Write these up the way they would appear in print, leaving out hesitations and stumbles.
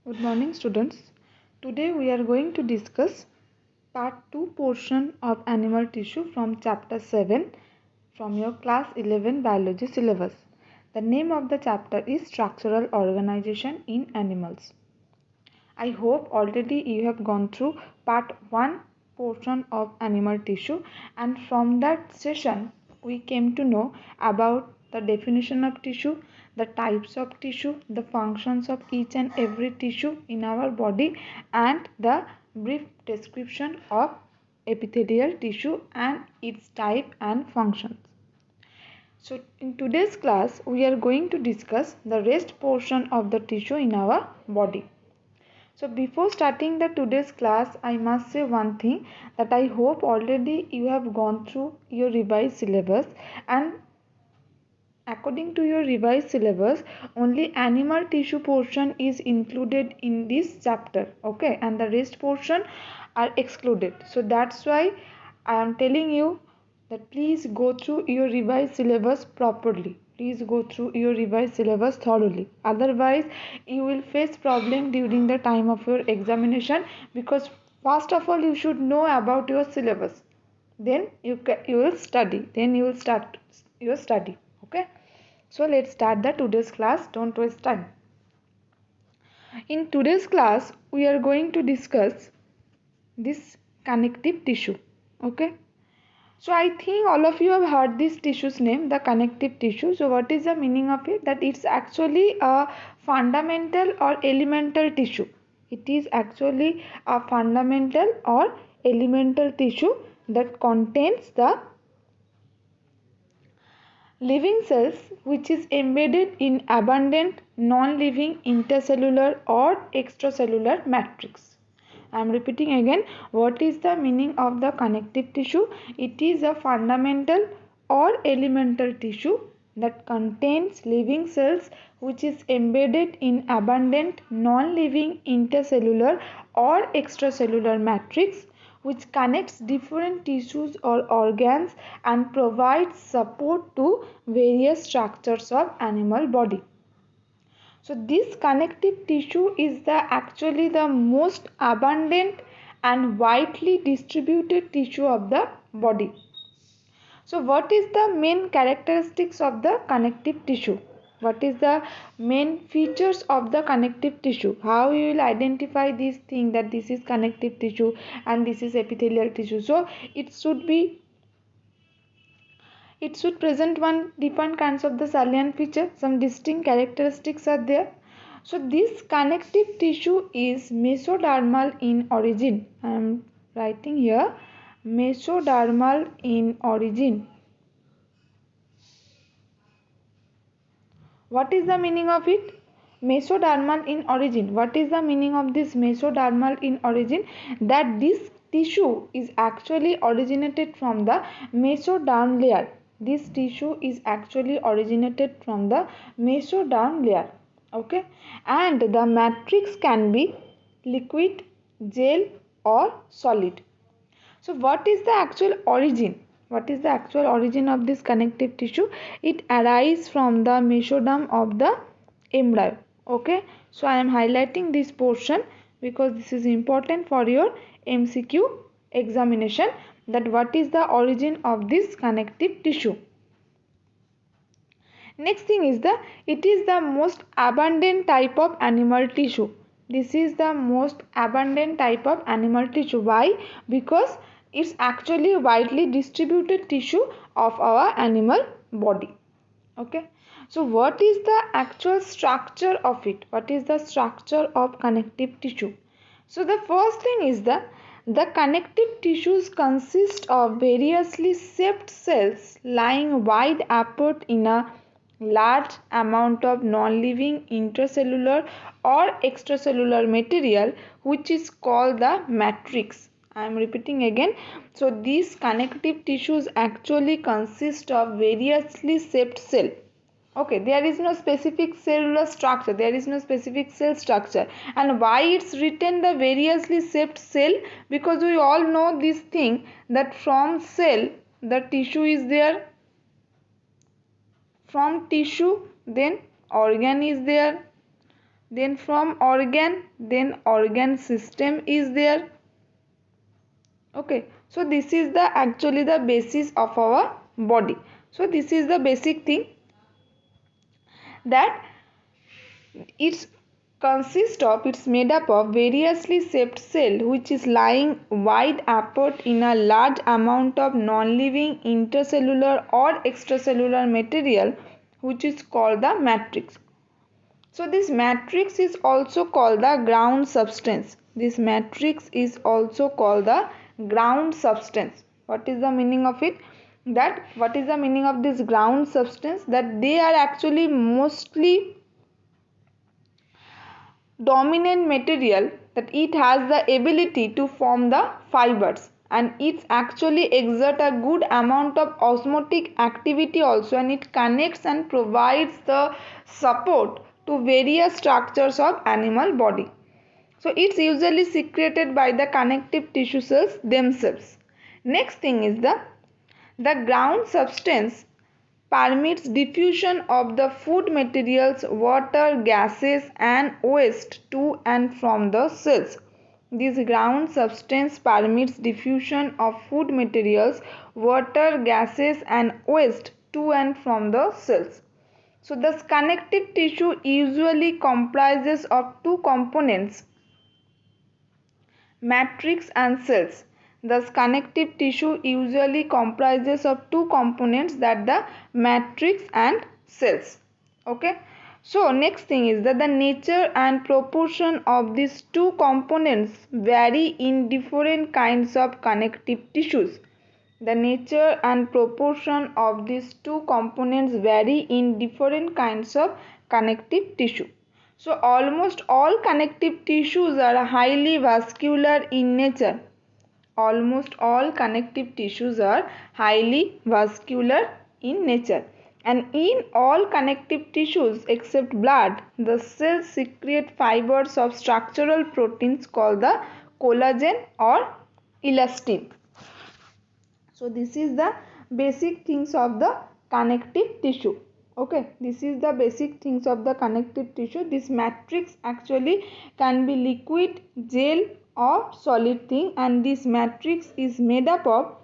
Good morning, students. Today we are going to discuss part 2 portion of animal tissue from chapter 7 from your class 11 biology syllabus. The name of the chapter is Structural Organization in Animals. I hope already you have gone through part 1 portion of animal tissue, and from that session we came to know about the definition of tissue, the types of tissue, the functions of each and every tissue in our body, and the brief description of epithelial tissue and its type and functions. So in today's class we are going to discuss the rest portion of the tissue in our body. So before starting the today's class, I must say one thing, that I hope already you have gone through your revised syllabus, and according to your revised syllabus, only animal tissue portion is included in this chapter, okay, and the rest portion are excluded. So that's why I am telling you that please go through your revised syllabus properly. Please go through your revised syllabus thoroughly. Otherwise, you will face problem during the time of your examination, because first of all you should know about your syllabus. Then you will study. Then you will start your study. Okay. So let's start the today's class. Don't waste time. In today's class, we are going to discuss this connective tissue. Okay. So I think all of you have heard this tissue's name, the connective tissue. So what is the meaning of it? That it's actually a fundamental or elemental tissue. It is actually a fundamental or elemental tissue that contains the living cells, which is embedded in abundant non-living intercellular or extracellular matrix. I am repeating again, what is the meaning of the connective tissue? It is a fundamental or elemental tissue that contains living cells, which is embedded in abundant non-living intercellular or extracellular matrix, which connects different tissues or organs and provides support to various structures of animal body. So this connective tissue is actually the most abundant and widely distributed tissue of the body. So what is the main characteristics of the connective tissue? What is the main features of the connective tissue? How you will identify this thing, that this is connective tissue and this is epithelial tissue? So it should present one different kinds of the salient feature. Some distinct characteristics are there. So this connective tissue is mesodermal in origin. I am writing here mesodermal in origin. What is the meaning of it? Mesodermal in origin. What is the meaning of this mesodermal in origin? That this tissue is actually originated from the mesoderm layer. This tissue is actually originated from the mesoderm layer. Okay. And the matrix can be liquid, gel or solid. So what is the actual origin? What is the actual origin of this connective tissue? It arises from the mesoderm of the embryo. Okay. So I am highlighting this portion because this is important for your MCQ examination, that what is the origin of this connective tissue. Next thing is it is the most abundant type of animal tissue. This is the most abundant type of animal tissue. Why? Because it's actually widely distributed tissue of our animal body. Okay. So what is the actual structure of it? What is the structure of connective tissue? So the first thing is the connective tissues consist of variously shaped cells lying wide apart in a large amount of non-living intracellular or extracellular material, which is called the matrix. I am repeating again. So these connective tissues actually consist of variously shaped cell. Okay, there is no specific cellular structure, there is no specific cell structure. And why it's written the variously shaped cell? Because we all know this thing, that from cell the tissue is there, from tissue then organ is there, then from organ, then organ system is there. Okay, so this is the actually the basis of our body. So this is the basic thing, that it's it's made up of variously shaped cell which is lying wide apart in a large amount of non-living intercellular or extracellular material which is called the matrix. So this matrix is also called the ground substance. This matrix is also called the ground substance. What is the meaning of it? That what is the meaning of this ground substance? That they are actually mostly dominant material, that it has the ability to form the fibers, and it actually exert a good amount of osmotic activity also, and it connects and provides the support to various structures of animal body. So it's usually secreted by the connective tissue cells themselves. Next thing is the ground substance permits diffusion of the food materials, water, gases and waste to and from the cells. This ground substance permits diffusion of food materials, water, gases and waste to and from the cells. So the connective tissue usually comprises of two components, matrix and cells. Thus connective tissue usually comprises of two components, that the matrix and cells. Okay, so next thing is that the nature and proportion of these two components vary in different kinds of connective tissues. The nature and proportion of these two components vary in different kinds of connective tissue. So almost all connective tissues are highly vascular in nature. Almost all connective tissues are highly vascular in nature. And in all connective tissues except blood, the cells secrete fibers of structural proteins called the collagen or elastin. So this is the basic things of the connective tissue. Okay, this is the basic things of the connective tissue. This matrix actually can be liquid, gel or solid thing, and this matrix is made up of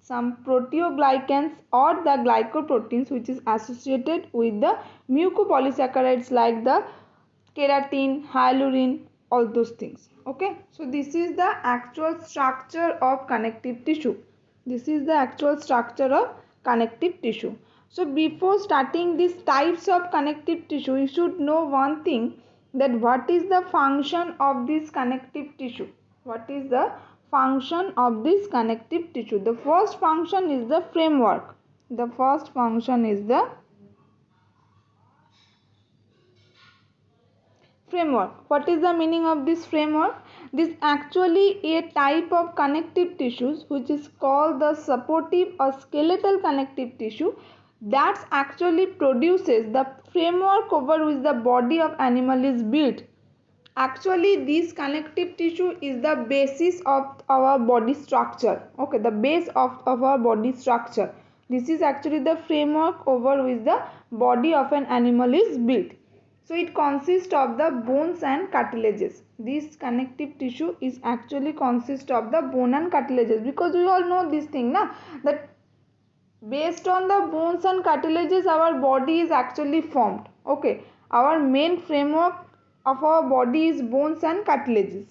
some proteoglycans or the glycoproteins which is associated with the mucopolysaccharides like the keratin, hyalurin, all those things. Okay, so this is the actual structure of connective tissue. This is the actual structure of connective tissue. So before starting these types of connective tissue, you should know one thing, that what is the function of this connective tissue. What is the function of this connective tissue? The first function is the framework. The first function is the framework. What is the meaning of this framework? This actually a type of connective tissues which is called the supportive or skeletal connective tissue, that actually produces the framework over which the body of animal is built. Actually this connective tissue is the basis of our body structure. Okay, the base of our body structure. This is actually the framework over which the body of an animal is built. So it consists of the bones and cartilages. This connective tissue is actually consists of the bone and cartilages, because we all know this thing na, that based on the bones and cartilages our body is actually formed. Okay, our main framework of our body is bones and cartilages.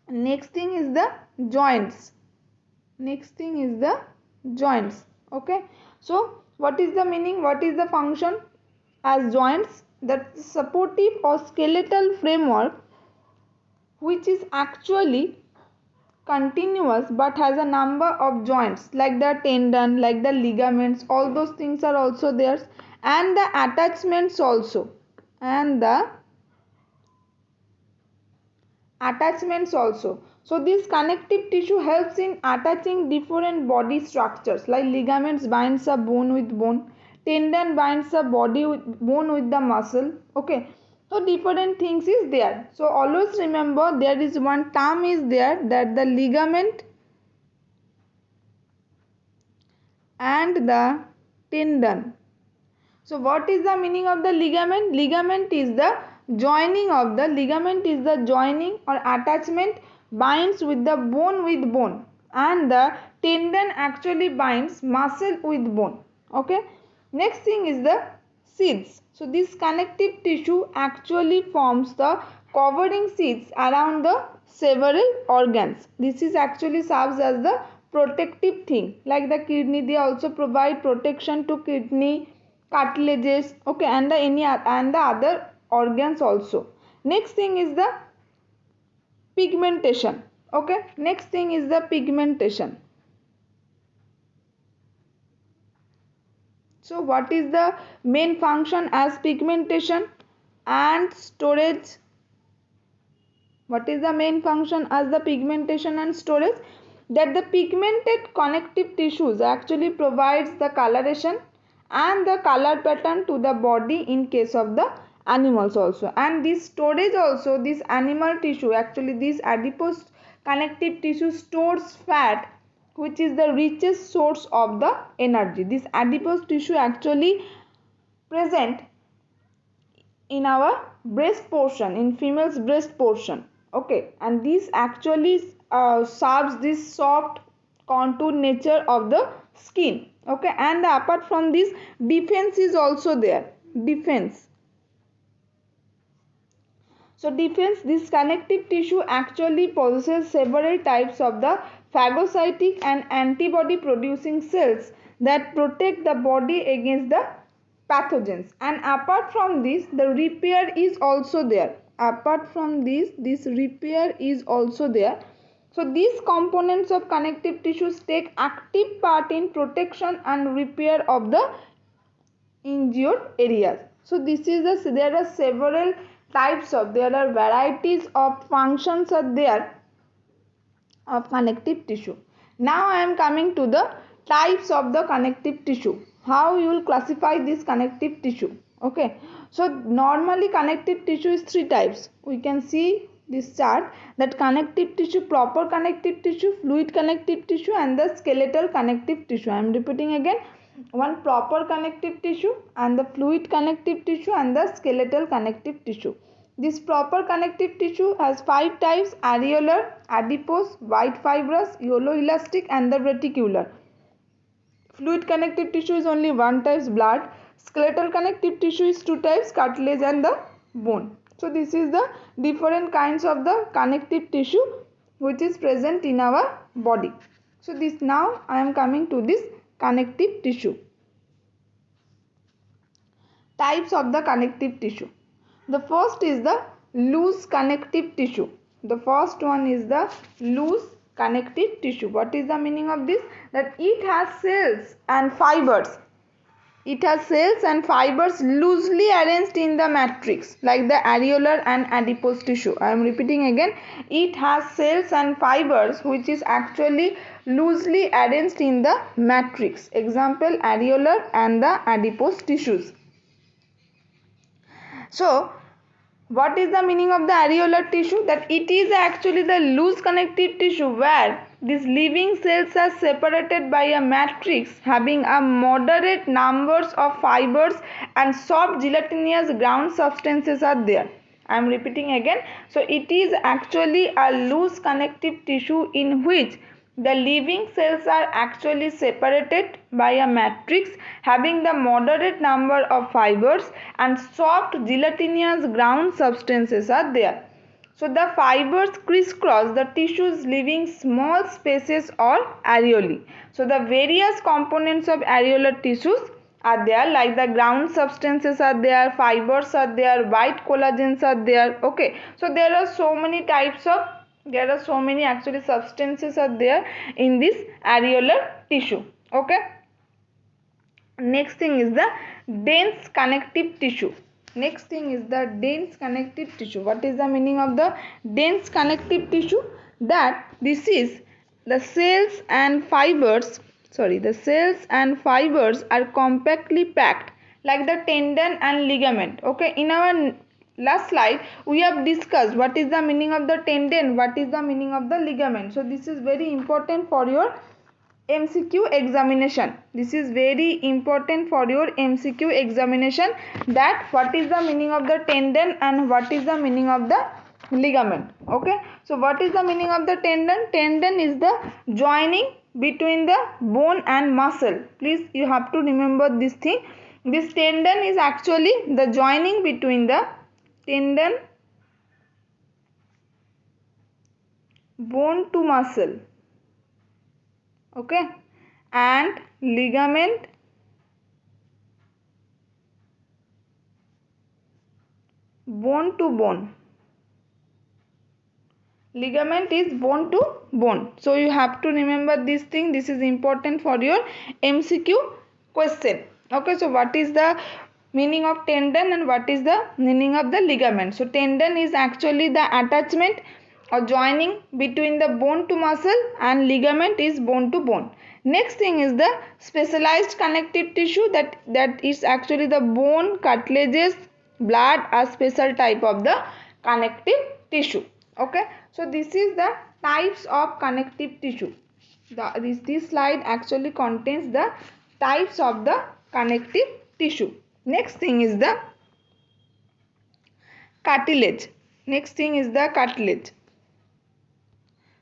Next thing is the joints. Next thing is the joints. Okay, so what is the meaning, what is the function as joints? That supportive or skeletal framework which is actually continuous but has a number of joints, like the tendon, like the ligaments, all those things are also there, and the attachments also, and the attachments also. So this connective tissue helps in attaching different body structures, like ligaments binds a bone with bone, tendon binds a body with bone with the muscle. Okay, so different things is there. So always remember there is one term is there, that the ligament and the tendon. So what is the meaning of the ligament? Ligament is the joining or attachment binds with the bone, and the tendon actually binds muscle with bone. Okay. Next thing is the sheaths. So this connective tissue actually forms the covering sheaths around the several organs. This is actually serves as the protective thing. Like the kidney, they also provide protection to kidney, cartilages, okay, and the other organs also. Next thing is the pigmentation. Okay, next thing is the pigmentation. So what is the main function as pigmentation and storage? What is the main function as the pigmentation and storage? That the pigmented connective tissues actually provides the coloration and the color pattern to the body in case of the animals also. And this storage also, this animal tissue, actually this adipose connective tissue stores fat, which is the richest source of the energy. This adipose tissue actually present in our breast portion, in female's breast portion. Okay, and this actually serves this soft contour nature of the skin. Okay, and apart from this, defense is also there. Defense. So defense, this connective tissue actually possesses several types of the phagocytic and antibody producing cells that protect the body against the pathogens. And apart from this, the repair is also there. Apart from this repair is also there. So these components of connective tissues take active part in protection and repair of the injured areas. So this is there are several types of, there are varieties of functions are there of connective tissue. Now I am coming to the types of the connective tissue. How you will classify this connective tissue? Okay, so normally connective tissue is three types. We can see this chart that connective tissue, proper connective tissue, fluid connective tissue, and the skeletal connective tissue. I am repeating again, one proper connective tissue and the fluid connective tissue and the skeletal connective tissue. This proper connective tissue has 5 types: areolar, adipose, white fibrous, yellow elastic, and the reticular. Fluid connective tissue is only one type, blood. Skeletal connective tissue is 2 types, cartilage and the bone. So this is the different kinds of the connective tissue which is present in our body. So this, now I am coming to this connective tissue. Types of the connective tissue. The first is the loose connective tissue. The first one is the loose connective tissue. What is the meaning of this? That it has cells and fibers. It has cells and fibers loosely arranged in the matrix, like the areolar and adipose tissue. I am repeating again. It has cells and fibers which is actually loosely arranged in the matrix. Example, areolar and the adipose tissues. So what is the meaning of the areolar tissue? That it is actually the loose connective tissue where these living cells are separated by a matrix having a moderate numbers of fibers and soft gelatinous ground substances are there. I am repeating again. So it is actually a loose connective tissue in which the living cells are actually separated by a matrix having the moderate number of fibers and soft gelatinous ground substances are there. So the fibers crisscross the tissues leaving small spaces or areolae. So the various components of areolar tissues are there, like the ground substances are there, fibers are there, white collagens are there. Okay, so there are so many types of, there are so many actually substances are there in this areolar tissue. Okay, next thing is the dense connective tissue. Next thing is the dense connective tissue. What is the meaning of the dense connective tissue? That this is the cells and fibers, the cells and fibers are compactly packed like the tendon and ligament. Okay, in our last slide we have discussed what is the meaning of the tendon, what is the meaning of the ligament. So this is very important for your MCQ examination. This is very important for your MCQ examination, that what is the meaning of the tendon and what is the meaning of the ligament. Okay, so what is the meaning of the tendon? Tendon is the joining between the bone and muscle. Please, you have to remember this thing. This tendon is actually the joining between the tendon, bone to muscle, okay, and ligament, bone to bone. Ligament is bone to bone. So you have to remember this thing. This is important for your MCQ question. Okay, so what is the meaning of tendon and what is the meaning of the ligament? So tendon is actually the attachment or joining between the bone to muscle, and ligament is bone to bone. Next thing is the specialized connective tissue, that is actually the bone, cartilages, blood, a special type of the connective tissue. Okay, so this is the types of connective tissue. This slide actually contains the types of the connective tissue. Next thing is the cartilage. Next thing is the cartilage.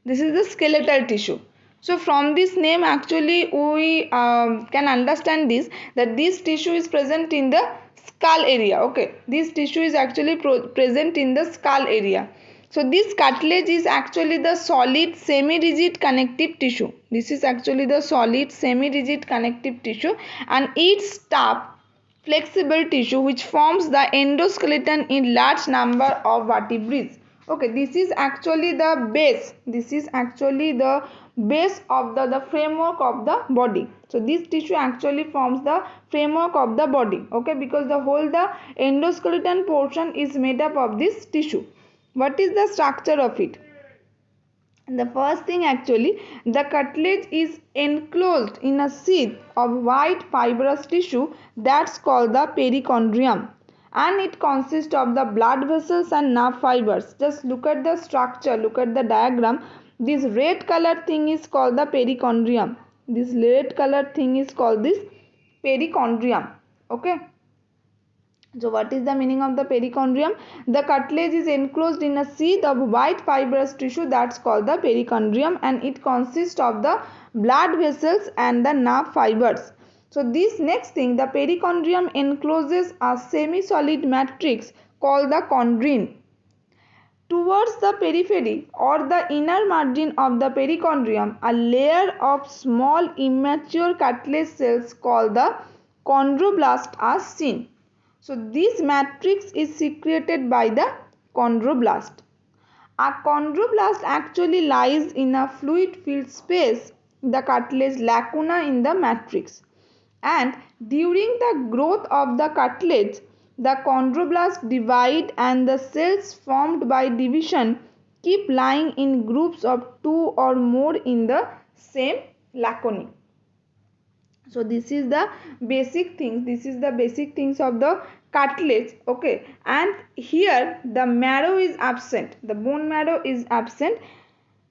This is the skeletal tissue. So from this name actually we can understand this, that this tissue is present in the skull area. Okay, this tissue is actually present in the skull area. So this cartilage is actually the solid semi-rigid connective tissue. This is actually the solid semi-rigid connective tissue, and its tough flexible tissue which forms the endoskeleton in large number of vertebrates. Okay, this is actually the base. This is actually the base of the framework of the body. So this tissue actually forms the framework of the body. Okay, because the whole the endoskeleton portion is made up of this tissue. What is the structure of it? The first thing actually, the cartilage is enclosed in a sheath of white fibrous tissue that's called the perichondrium, and it consists of the blood vessels and nerve fibers. Just look at the structure, look at the diagram. This red color thing is called the perichondrium. This red color thing is called this perichondrium. Okay. So what is the meaning of the perichondrium? The cartilage is enclosed in a sheath of white fibrous tissue that's called the perichondrium, and it consists of the blood vessels and the nerve fibers. So this next thing, the perichondrium encloses a semi-solid matrix called the chondrine. Towards the periphery or the inner margin of the perichondrium, a layer of small immature cartilage cells called the chondroblast are seen. So this matrix is secreted by the chondroblast. A chondroblast actually lies in a fluid filled space, the cartilage lacuna in the matrix. And during the growth of the cartilage, the chondroblast divide and the cells formed by division keep lying in groups of 2 or more in the same lacunae. So this is the basic things. This is the basic things of the cartilage. Okay, and here the marrow is absent. The bone marrow is absent,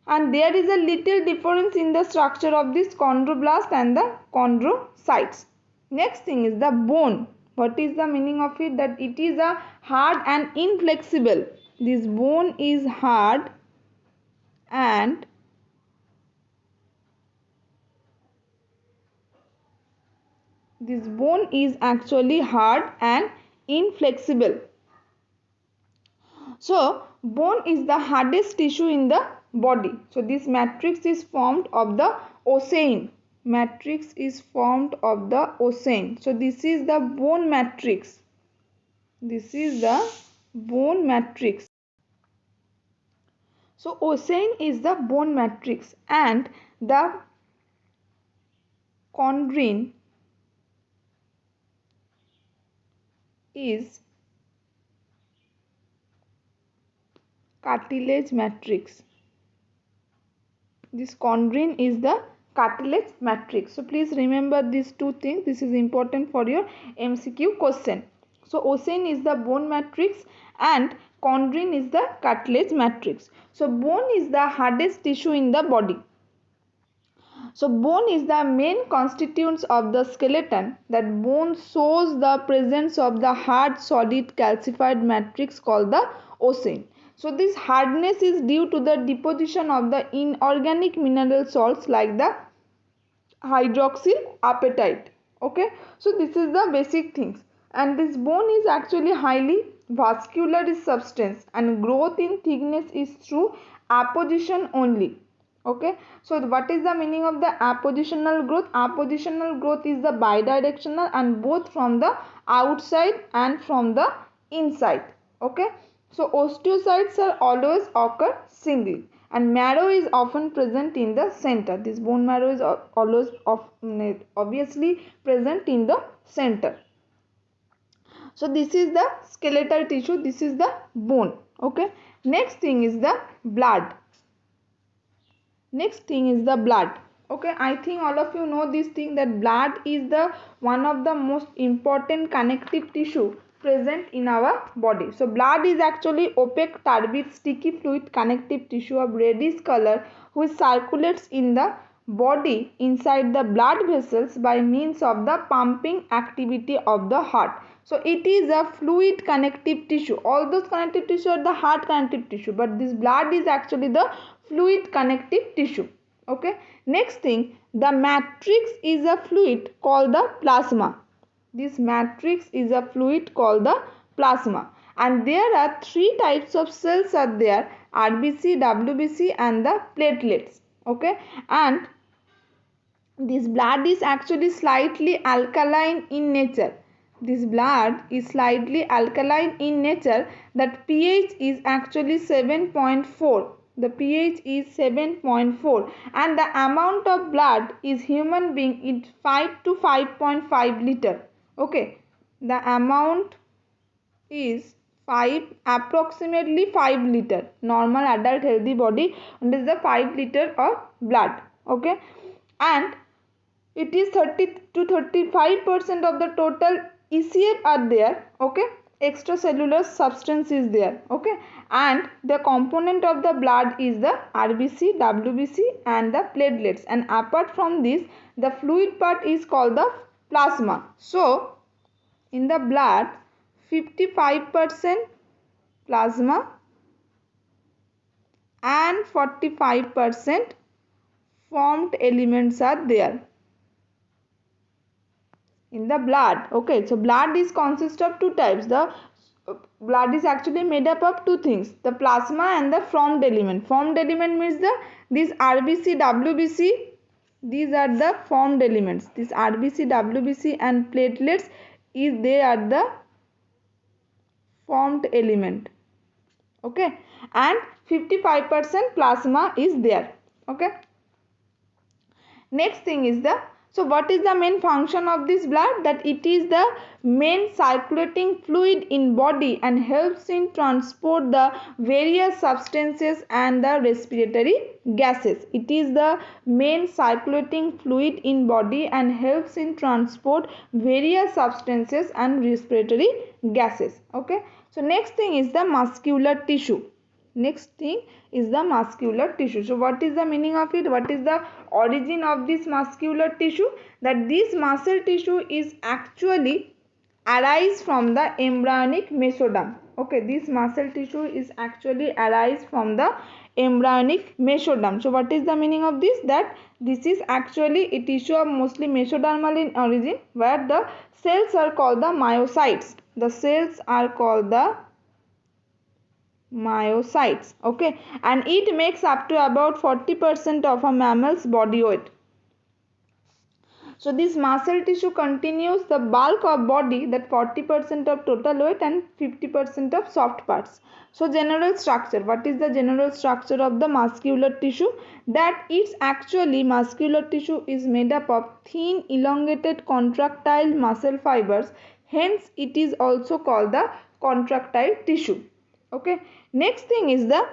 and there is a little difference in the structure of this chondroblast and the chondrocytes. Next thing is the bone. What is the meaning of it? That it is a hard and inflexible. This bone is hard and this bone is actually hard and inflexible. So bone is the hardest tissue in the body. So this matrix is formed of the ossein. Matrix is formed of the ossein. So this is the bone matrix. This is the bone matrix. So ossein is the bone matrix, and the chondrine is cartilage matrix. This chondrine is the cartilage matrix. So please remember these two things. This is important for your MCQ question. So ossein is the bone matrix and chondrine is the cartilage matrix. So bone is the hardest tissue in the body. So bone is the main constituents of the skeleton. That bone shows the presence of the hard solid calcified matrix called the ossein. So this hardness is due to the deposition of the inorganic mineral salts like the hydroxyl apatite. Okay, so this is the basic things, and this bone is actually highly vascular substance, and growth in thickness is through apposition only. Okay, so what is the meaning of the appositional growth? Appositional growth is the bidirectional and both from the outside and from the inside. Okay, so osteocytes are always occur singly, and marrow is often present in the center. This bone marrow is always obviously present in the center. So this is the skeletal tissue, this is the bone. Okay, next thing is the blood. Next thing is the blood. Okay, I think all of you know this thing, that blood is the one of the most important connective tissue present in our body. So blood is actually opaque, turbid, sticky fluid connective tissue of reddish color which circulates in the body inside the blood vessels by means of the pumping activity of the heart. So it is a fluid connective tissue. All those connective tissue are the heart connective tissue, but this blood is actually the fluid connective tissue. Okay, next thing, the matrix is a fluid called the plasma. This matrix is a fluid called the plasma, and there are three types of cells are there: RBC, WBC and the platelets. Okay, and this blood is actually slightly alkaline in nature. This blood is slightly alkaline in nature. That pH is actually 7.4. The pH is 7.4, and the amount of blood is human being is 5 to 5.5 liter. Okay, the amount is approximately 5 liter. Normal adult healthy body is the 5 liter of blood. Okay, and it is 30 to 35% of the total ECF are there. Okay, extracellular substance is there. Okay, and the component of the blood is the RBC, WBC and the platelets, and apart from this the fluid part is called the plasma. So in the blood 55% plasma and 45% formed elements are there in the blood. Okay, so blood is consist of two types. The blood is actually made up of two things: the plasma and the formed element. Formed element means this RBC, WBC, these are the formed elements. This RBC, WBC and platelets they are the formed element. Okay, and 55% plasma is there. Okay, next thing is so what is the main function of this blood? That it is the main circulating fluid in body and helps in transport the various substances and the respiratory gases. It is the main circulating fluid in body and helps in transport various substances and respiratory gases. Okay, so next thing is the muscular tissue. Next thing is the muscular tissue. So what is the meaning of it? What is the origin of this muscular tissue? That this muscle tissue is actually arise from the embryonic mesoderm. Okay, this muscle tissue is actually arise from the embryonic mesoderm. So what is the meaning of this? That this is actually a tissue of mostly mesodermal in origin, where the cells are called the myocytes. The cells are called the myocytes. Okay, and it makes up to about 40% of a mammal's body weight. So this muscle tissue continues the bulk of body, that 40% of total weight and 50% of soft parts. So general structure, what is the general structure of the muscular tissue? That it's actually muscular tissue is made up of thin elongated contractile muscle fibers, hence it is also called the contractile tissue. Okay, next thing is the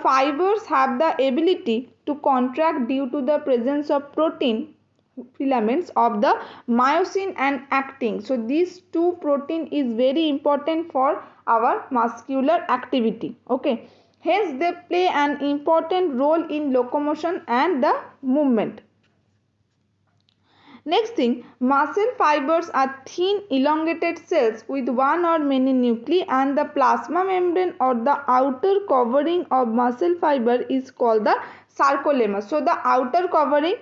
fibers have the ability to contract due to the presence of protein filaments of the myosin and actin. So these two protein is very important for our muscular activity. Okay, hence they play an important role in locomotion and the movement. Next thing, muscle fibers are thin elongated cells with one or many nuclei, and the plasma membrane or the outer covering of muscle fiber is called the sarcolemma. So the outer covering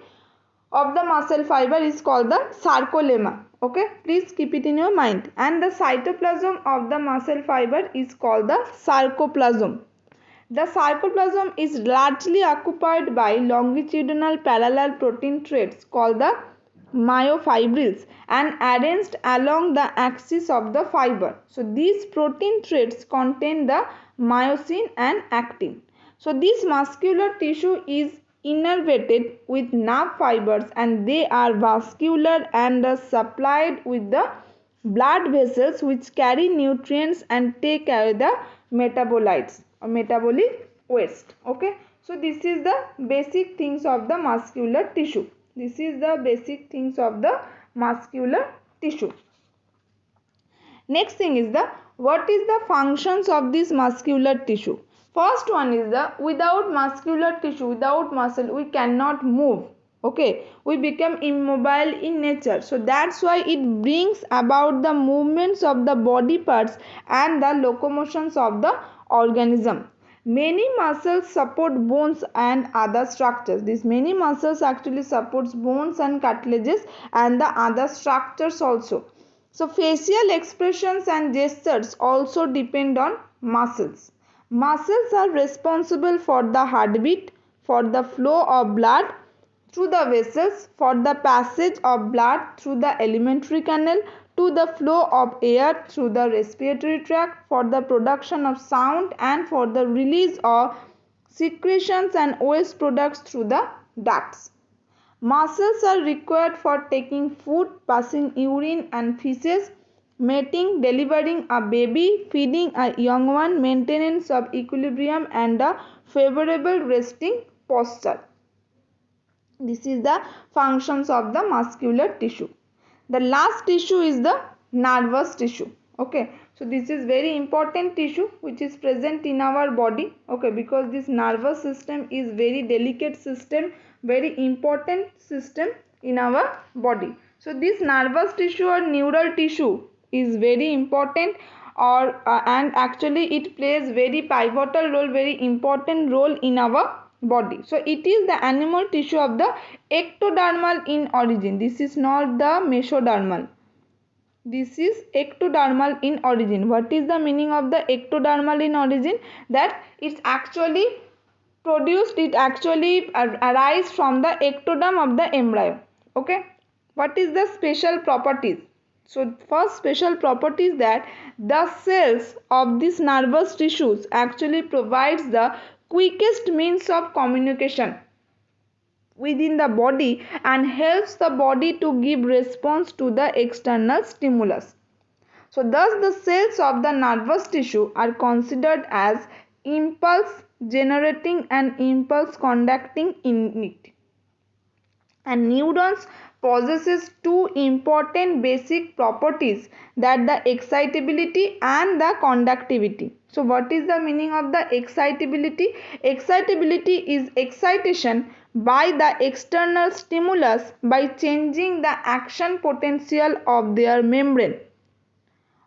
of the muscle fiber is called the sarcolemma. Okay, please keep it in your mind. And the cytoplasm of the muscle fiber is called the sarcoplasm. The sarcoplasm is largely occupied by longitudinal parallel protein threads called the myofibrils and arranged along the axis of the fiber. So these protein threads contain the myosin and actin. So this muscular tissue is innervated with nerve fibers, and they are vascular and are supplied with the blood vessels which carry nutrients and take away the metabolites or metabolic waste. Okay, so this is the basic things of the muscular tissue. This is the basic things of the muscular tissue. Next thing is the what is the functions of this muscular tissue. First one is the without muscular tissue, without muscle we cannot move. Okay, we become immobile in nature. So that's why it brings about the movements of the body parts and the locomotions of the organism. Many muscles support bones and other structures. These many muscles actually supports bones and cartilages and the other structures also. So facial expressions and gestures also depend on muscles. Muscles are responsible for the heartbeat, for the flow of blood through the vessels, for the passage of blood through the alimentary canal, to the flow of air through the respiratory tract, for the production of sound, and for the release of secretions and waste products through the ducts. Muscles are required for taking food, passing urine and feces, mating, delivering a baby, feeding a young one, maintenance of equilibrium, and a favorable resting posture. This is the functions of the muscular tissue. The last tissue is the nervous tissue. Okay, so this is very important tissue which is present in our body. Okay, because this nervous system is very delicate system, very important system in our body. So this nervous tissue or neural tissue is very important, and actually it plays very pivotal role, very important role in our body. So it is the animal tissue of the ectodermal in origin. This is not the mesodermal. This is ectodermal in origin. What is the meaning of the ectodermal in origin? That it's actually produced, it actually arise from the ectoderm of the embryo. Okay, what is the special properties? So first special property is that the cells of these nervous tissues actually provides the quickest means of communication within the body and helps the body to give response to the external stimulus. So thus the cells of the nervous tissue are considered as impulse generating and impulse conducting unit. And neurons possesses two important basic properties, that the excitability and the conductivity. So what is the meaning of the excitability? Excitability is excitation by the external stimulus by changing the action potential of their membrane.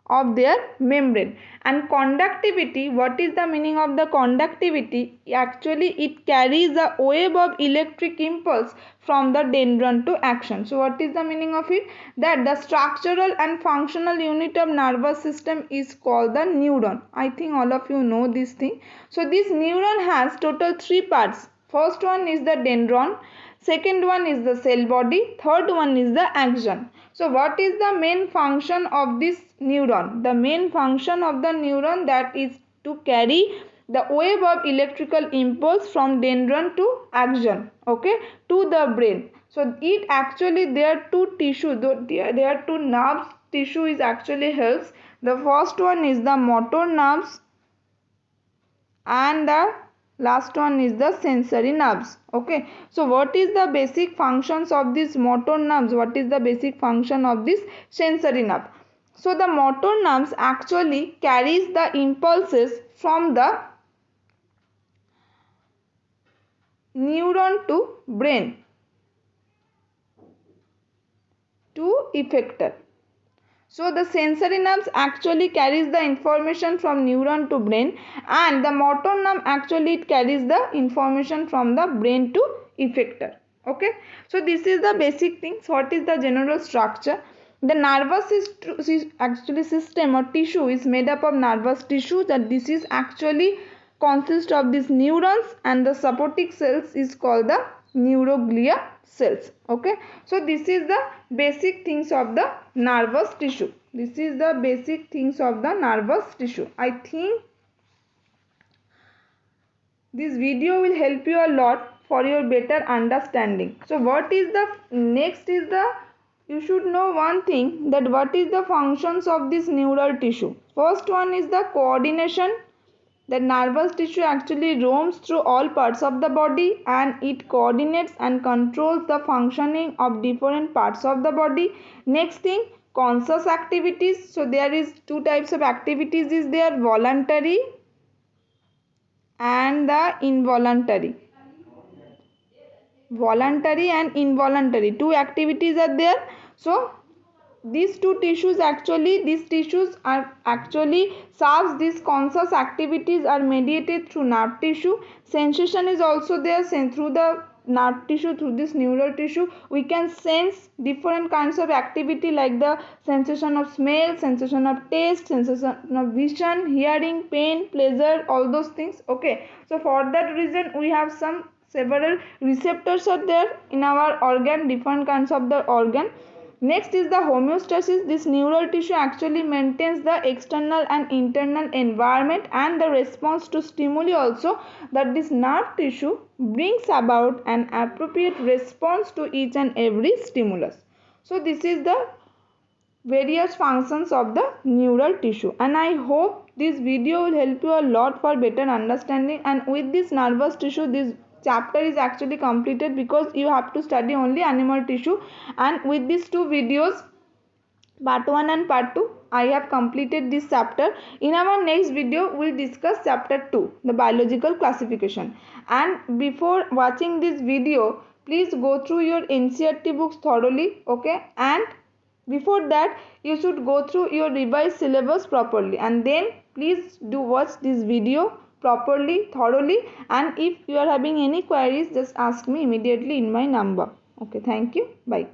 And conductivity, what is the meaning of the conductivity? Actually it carries a wave of electric impulse from the dendron to action. So what is the meaning of it? That the structural and functional unit of nervous system is called the neuron. I think all of you know this thing. So this neuron has total three parts. First one is the dendron, second one is the cell body, third one is the axon. So what is the main function of this neuron? The main function of the neuron that is to carry the wave of electrical impulse from dendron to axon, okay, to the brain. So it actually, there are two tissues, there are two nerves tissue is actually helps. The first one is the motor nerves and the last one is the sensory nerves. Okay, so what is the basic functions of these motor nerves? What is the basic function of this sensory nerve? So the motor nerves actually carries the impulses from the neuron to brain. to effector. So the sensory nerves actually carries the information from neuron to brain, and the motor nerve actually carries the information from the brain to effector. Okay, so this is the basic things. What is the general structure? The nervous system or tissue is made up of nervous tissue. That this is actually consists of these neurons, and the supporting cells is called the neuroglia cells. Okay, so this is the basic things of the nervous tissue. This is the basic things of the nervous tissue. I think this video will help you a lot for your better understanding. So what is the next is the, you should know one thing, that what is the functions of this neural tissue. First one is the coordination. The nervous tissue actually roams through all parts of the body, and it coordinates and controls the functioning of different parts of the body. Next thing, conscious activities. So there is two types of activities is there, voluntary and the involuntary. Voluntary and involuntary, two activities are there. So these tissues are actually serves, these conscious activities are mediated through nerve tissue. Sensation is also there, through the nerve tissue, through this neural tissue we can sense different kinds of activity, like the sensation of smell, sensation of taste, sensation of vision, hearing, pain, pleasure, all those things. Okay, so for that reason we have several receptors are there in our organ, different kinds of the organ. Next is the homeostasis. This neural tissue actually maintains the external and internal environment and the response to stimuli also, that this nerve tissue brings about an appropriate response to each and every stimulus. So this is the various functions of the neural tissue, and I hope this video will help you a lot for better understanding. And with this nervous tissue, this chapter is actually completed, because you have to study only animal tissue. And with these two videos, part 1 and part 2, I have completed this chapter. In our next video we will discuss chapter 2, the biological classification. And before watching this video, please go through your NCERT books thoroughly. Okay, and before that you should go through your revised syllabus properly, and then please do watch this video properly, thoroughly. And if you are having any queries, just ask me immediately in my number. Okay, thank you, bye.